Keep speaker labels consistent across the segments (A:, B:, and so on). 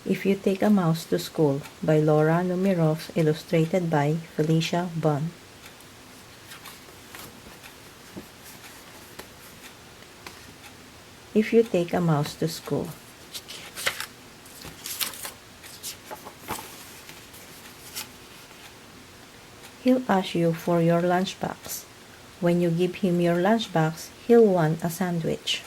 A: If You Take a Mouse to School by Laura Numeroff, illustrated by Felicia Bunn. If you take a mouse to school. He'll ask you for your lunchbox. When you give him your lunchbox, he'll want a sandwich.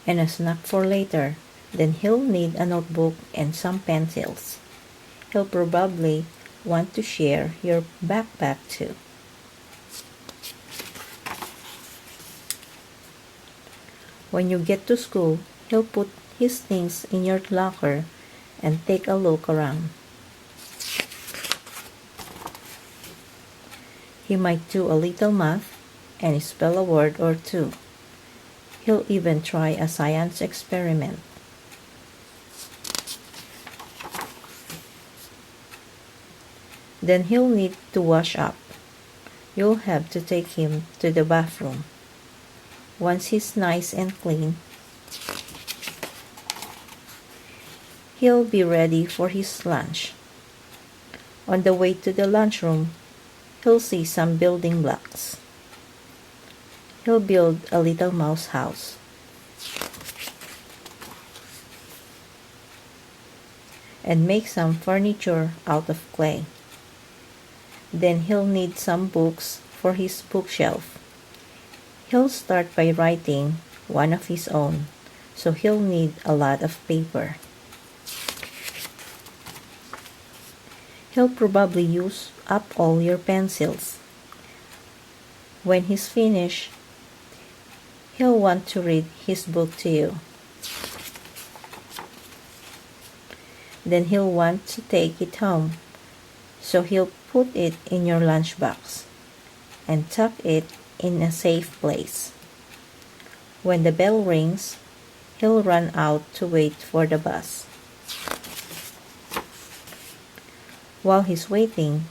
A: And a snack for later. Then he'll need a notebook and some pencils. He'll probably want to share your backpack too. When you get to school, he'll put his things in your locker and take a look around. He might do a little math and spell a word or two. He'll even try a science experiment. Then he'll need to wash up. You'll have to take him to the bathroom. Once he's nice and clean, he'll be ready for his lunch. On the way to the lunchroom, he'll see some building blocks. He'll build a little mouse house. And make some furniture out of clay. Then he'll need some books for his bookshelf. He'll start by writing one of his own, so he'll need a lot of paper. He'll probably use up all your pencils. When he's finished, he'll want to read his book to you. Then he'll want to take it home, so he'll put it in your lunchbox and tuck it in a safe place. When the bell rings, he'll run out to wait for the bus. While he's waiting,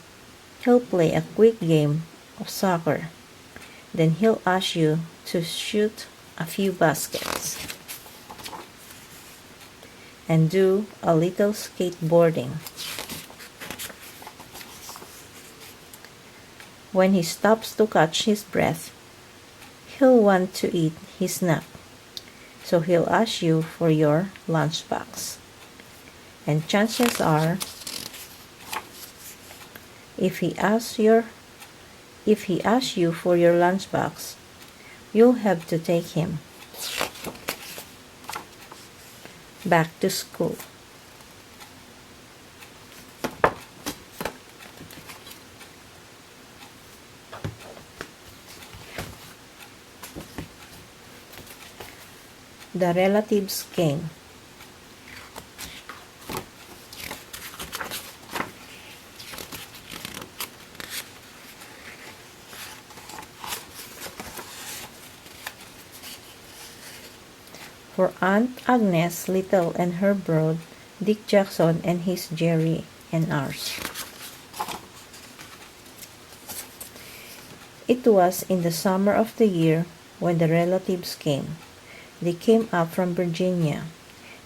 A: he'll play a quick game of soccer. Then he'll ask you to shoot a few baskets and do a little skateboarding. When he stops to catch his breath, he'll want to eat his snack, so he'll ask you for your lunchbox. And chances are, if he asks you for your lunchbox, you'll have to take him back to school. The relatives came. For Aunt Agnes Little and her brood, Dick Jackson and his Jerry and ours. It was in the summer of the year when the relatives came. They came up from Virginia.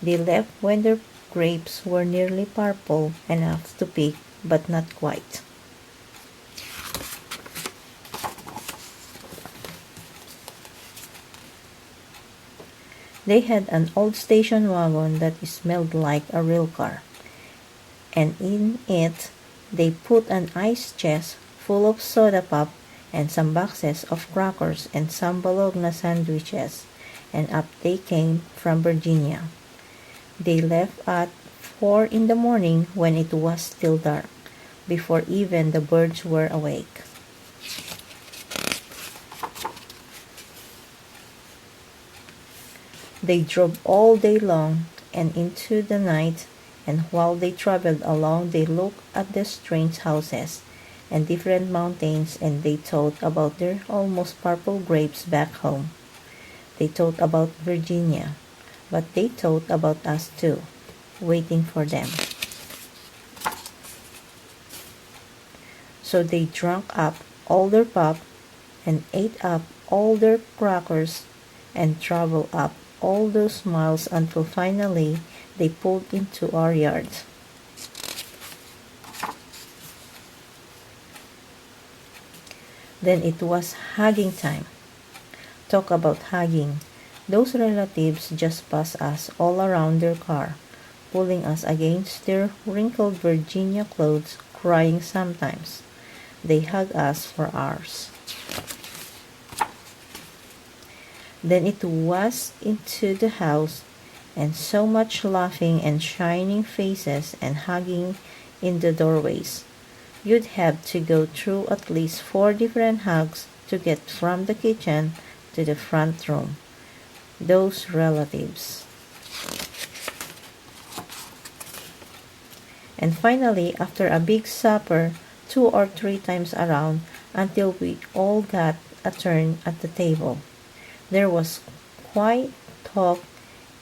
A: They left when their grapes were nearly purple enough to pick, but not quite. They had an old station wagon that smelled like a real car, and in it they put an ice chest full of soda pop and some boxes of crackers and some Bologna sandwiches, and up they came from Virginia. They left at 4 in the morning when it was still dark, before even the birds were awake. They drove all day long and into the night, and while they traveled along they looked at the strange houses and different mountains, and they thought about their almost purple grapes back home. They thought about Virginia, but they thought about us too, waiting for them. So they drank up all their pop and ate up all their crackers and travel up all those miles until finally they pulled into our yard. Then it was hugging time. Talk about hugging. Those relatives just pass us all around their car, pulling us against their wrinkled Virginia clothes, crying sometimes. They hug us for hours. Then it was into the house, and so much laughing and shining faces and hugging in the doorways. You'd have to go through at least 4 different hugs to get from the kitchen to the front room. Those relatives. And finally, after a big supper, 2 or 3 times around until we all got a turn at the table. There was quiet talk,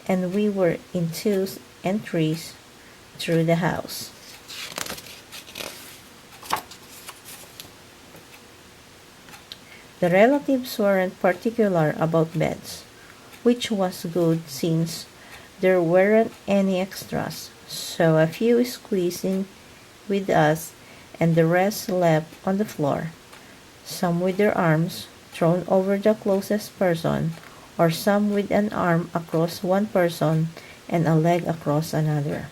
A: and we were in twos and threes through the house. The relatives weren't particular about beds, which was good since there weren't any extras, so a few squeezed in with us and the rest slept on the floor, some with their arms thrown over the closest person, or some with an arm across one person and a leg across another.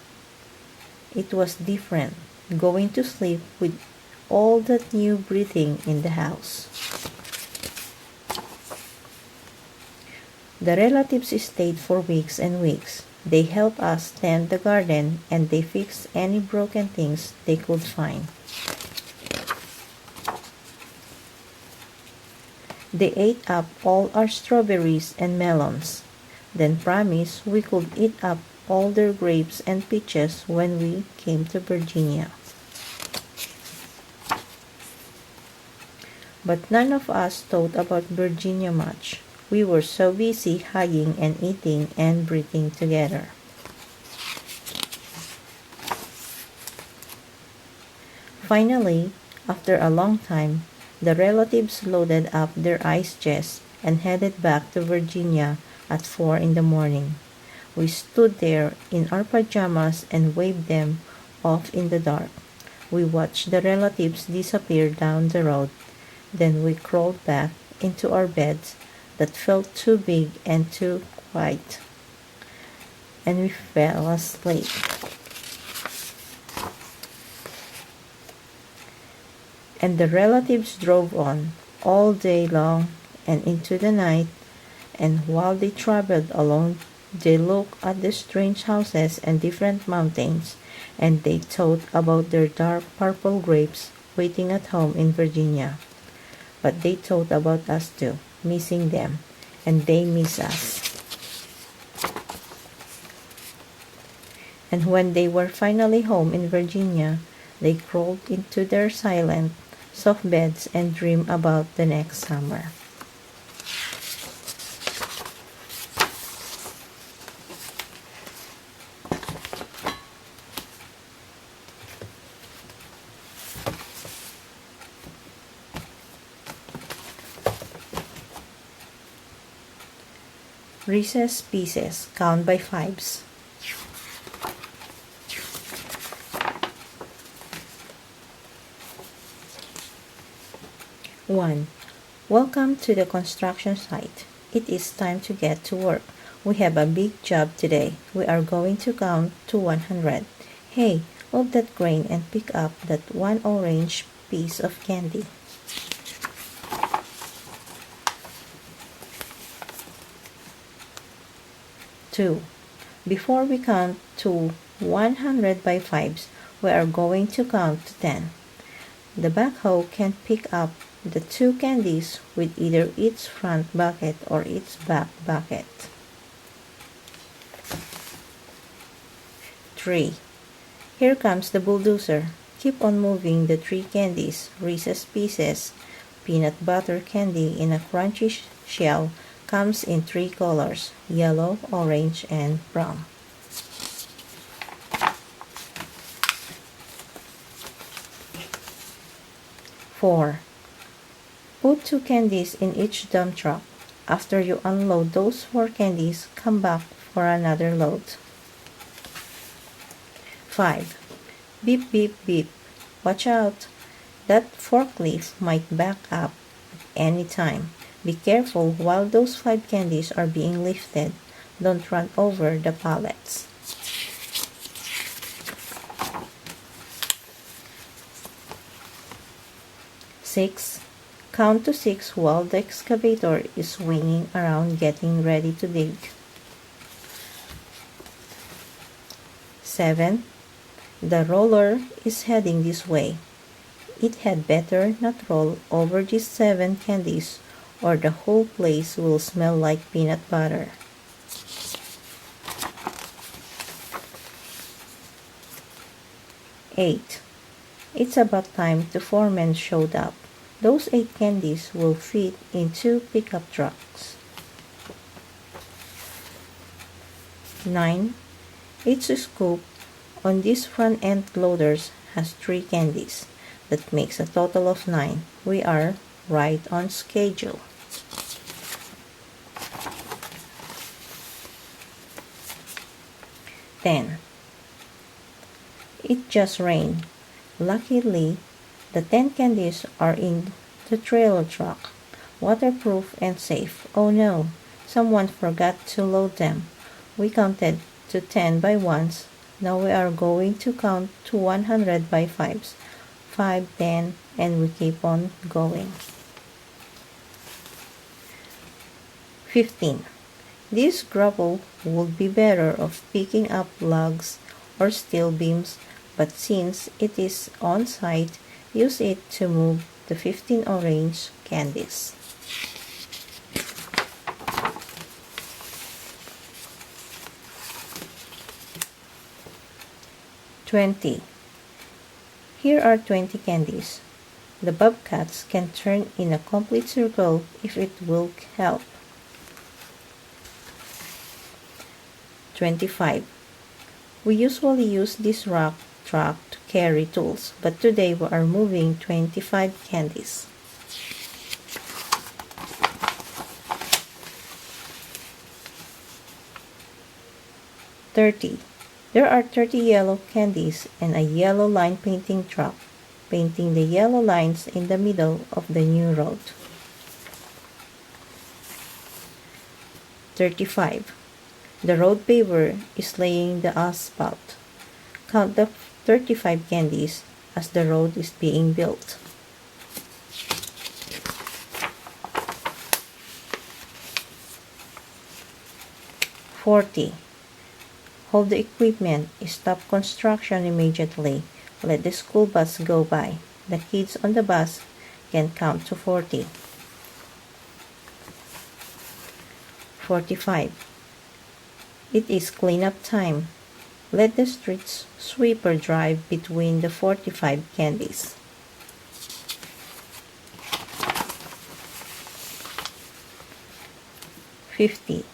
A: It was different, going to sleep with all that new breathing in the house. The relatives stayed for weeks and weeks. They helped us tend the garden and they fixed any broken things they could find. They ate up all our strawberries and melons, then promised we could eat up all their grapes and peaches when we came to Virginia. But none of us thought about Virginia much. We were so busy hugging and eating and breathing together. Finally, after a long time, the relatives loaded up their ice chests and headed back to Virginia at 4 in the morning. We stood there in our pajamas and waved them off in the dark. We watched the relatives disappear down the road. Then we crawled back into our beds that felt too big and too quiet, and we fell asleep. And the relatives drove on all day long and into the night, and while they traveled along, they looked at the strange houses and different mountains, and they thought about their dark purple grapes waiting at home in Virginia. But they thought about us too, missing them, and they miss us. And when they were finally home in Virginia, they crawled into their silent, soft beds and dreamed about the next summer. Reese's Pieces, count by fives. 1. Welcome to the construction site. It is time to get to work. We have a big job today. We are going to count to 100. Hey, move that grain and pick up that one orange piece of candy. 2. Before we count to 100 by fives, we are going to count to 10. The backhoe can pick up the 2 candies with either its front bucket or its back bucket. 3. Here comes the bulldozer. Keep on moving the 3 candies, Reese's Pieces, peanut butter candy in a crunchy shell, comes in 3 colors, yellow, orange, and brown. 4. Put 2 candies in each dump truck. After you unload those 4 candies, come back for another load. 5. Beep beep beep. Watch out! That forklift might back up at any time. Be careful while those 5 candies are being lifted. Don't run over the pallets. 6. Count to 6 while the excavator is swinging around getting ready to dig. 7. The roller is heading this way. It had better not roll over these 7 candies or the whole place will smell like peanut butter. 8. It's about time the foreman showed up. Those 8 candies will fit in 2 pickup trucks. 9. Each scoop on these front end loaders has 3 candies. That makes a total of 9. We are right on schedule. 10. It just rained. Luckily, the 10 candies are in the trailer truck, waterproof and safe. Oh no, someone forgot to load them. We counted to 10 by ones. Now we are going to count to 100 by fives. 5, 10, and we keep on going. 15. This gravel would be better off picking up logs or steel beams, but since it is on site, use it to move the 15 orange candies. 20. Here are 20 candies. The bobcats can turn in a complete circle if it will help. 25. We usually use this rock truck to carry tools, but today we are moving 25 candies. 30. There are 30 yellow candies and a yellow line painting truck, painting the yellow lines in the middle of the new road. 35. The road paver is laying the asphalt. Count the 35 candies as the road is being built. 40. Hold the equipment. Stop construction immediately. Let the school bus go by. The kids on the bus can count to 40. 45. It is cleanup time. Let the street sweeper drive between the 45 candies. 50.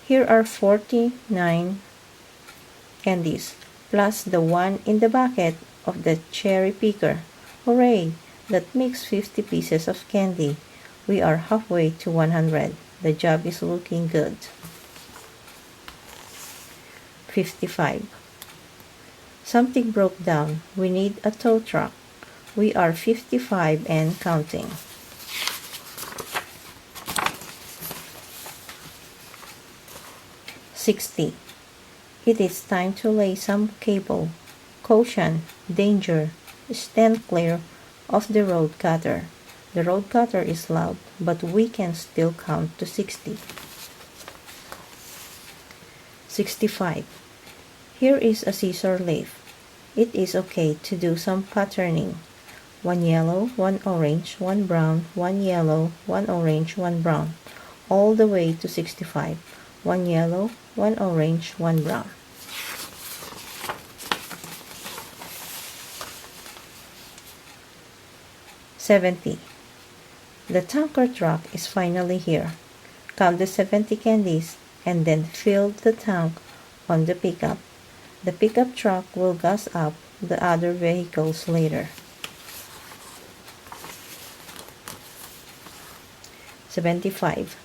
A: Here are 49 candies, plus the one in the bucket of the cherry picker. Hooray! That makes 50 pieces of candy. We are halfway to 100. The job is looking good. 55. Something broke down. We need a tow truck. We are 55 and counting. 60. It is time to lay some cable. Caution, danger, stand clear of the road cutter. The road cutter is loud, but we can still count to 60. 65. Here is a scissor lathe. It is okay to do some patterning. 1 yellow, 1 orange, 1 brown, 1 yellow, 1 orange, 1 brown, all the way to 65. 1 yellow, 1 orange, 1 brown. 70. The tanker truck is finally here. Count the 70 candies and then fill the tank on the pickup. The pickup truck will gas up the other vehicles later. 75.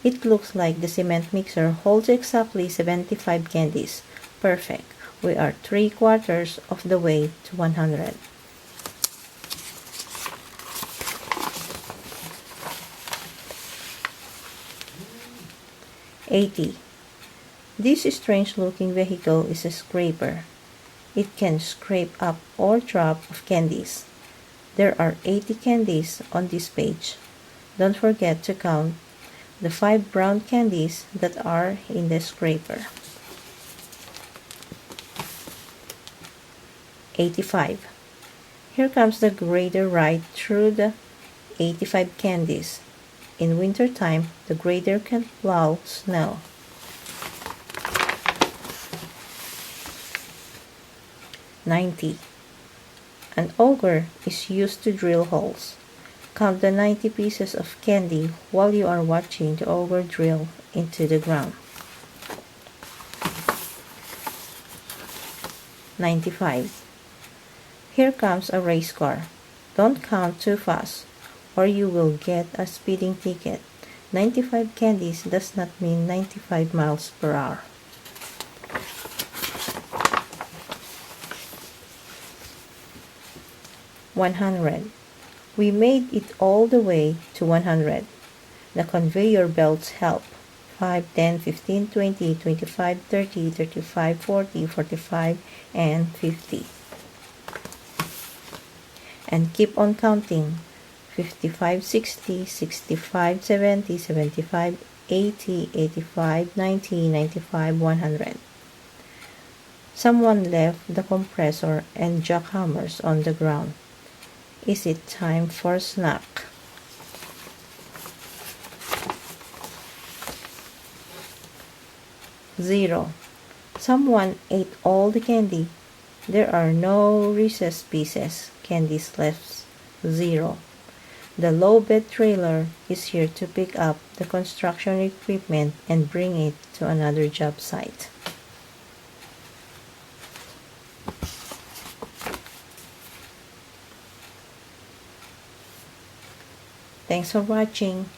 A: It looks like the cement mixer holds exactly 75 candies. Perfect. We are 3/4 of the way to 100. 80. This strange-looking vehicle is a scraper. It can scrape up or drop of candies. There are 80 candies on this page. Don't forget to count the 5 brown candies that are in the scraper. 85. Here comes the grader right through the 85 candies. In wintertime, the grader can plow snow. 90. An auger is used to drill holes. Count the 90 pieces of candy while you are watching the auger drill into the ground. 95. Here comes a race car. Don't count too fast, or you will get a speeding ticket. 95 candies does not mean 95 miles per hour. 100. We made it all the way to 100. The conveyor belts help. 5, 10, 15, 20, 25, 30, 35, 40, 45, and 50. And keep on counting. 55, 60, 65, 70, 75, 80, 85, 90, 95, 100. Someone left the compressor and jackhammers on the ground. Is it time for snack? Zero. Someone ate all the candy. There are no Reese's pieces. Candies left. 0. The low bed trailer is here to pick up the construction equipment and bring it to another job site. Thanks for watching.